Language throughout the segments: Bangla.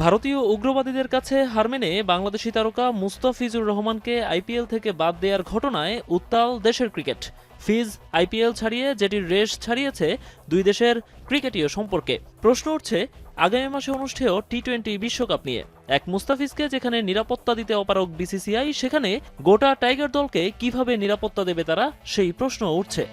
ভারতীয় উগ্রবাদীদের কাছে হার মেনে বাংলাদেশি তারকা মুস্তাফিজুর রহমানকে আইপিএল থেকে বাদ দেওয়ার ঘটনায় উত্তাল দেশের ক্রিকেট। ফিজ আইপিএল ছাড়িয়ে যেটির রেশ ছাড়িয়েছে দুই দেশের ক্রিকেটীয় সম্পর্কে। প্রশ্ন উঠছে আগামী মাসে অনুষ্ঠেয় টি-20 বিশ্বকাপ নিয়ে। এক মুস্তাফিজকে যেখানে নিরাপত্তা দিতে অপারগ বিসিসিআই, সেখানে গোটা টাইগার দলকে কিভাবে নিরাপত্তা দেবে তারা, সেই প্রশ্ন উঠছে।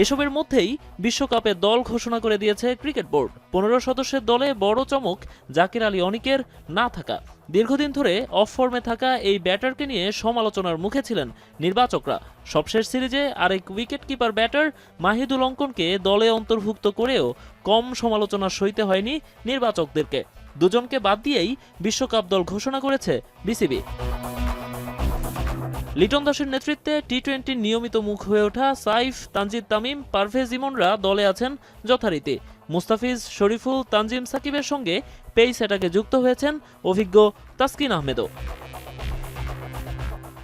এসবের মধ্যেই বিশ্বকাপের দল ঘোষণা করে দিয়েছে ক্রিকেট বোর্ড। 15 সদস্যের দলে বড় চমক জাকির আলী অনিকের না থাকা। দীর্ঘদিন ধরে অফ ফর্মে থাকা এই ব্যাটারকে নিয়ে সমালোচনার মুখে ছিলেন নির্বাচকরা। সবশেষ সিরিজে আরেক উইকেট কিপার ব্যাটার মাহিদুল অঙ্কনকে দলে অন্তর্ভুক্ত করেও কম সমালোচনা সইতে হয়নি নির্বাচকদেরকে। দুজনকে বাদ দিয়েই বিশ্বকাপ দল ঘোষণা করেছে বিসিবি। লিটন দাসের নেতৃত্বে টি-20 নিয়মিত মুখ হয়ে ওঠা সাইফ, তানজিদ তামিম, পারভেজ ইমনরা দলে আছেন যথারীতি। মুস্তাফিজ, শরীফুল, তানজিম সাকিবের সঙ্গে পেস অ্যাটাকে যুক্ত হয়েছেন অভিজ্ঞ তাসকিন আহমেদও।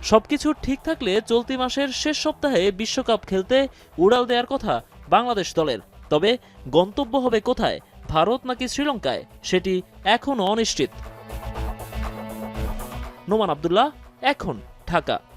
সবকিছু ঠিক থাকলে চলতি মাসের শেষ সপ্তাহে বিশ্বকাপ খেলতে উড়াল দেওয়ার কথা বাংলাদেশ দলের। তবে গন্তব্য হবে কোথায়, ভারত নাকি শ্রীলঙ্কায়, সেটি এখনও অনিশ্চিত। নোমান আব্দুল্লাহ, এখন, ঢাকা।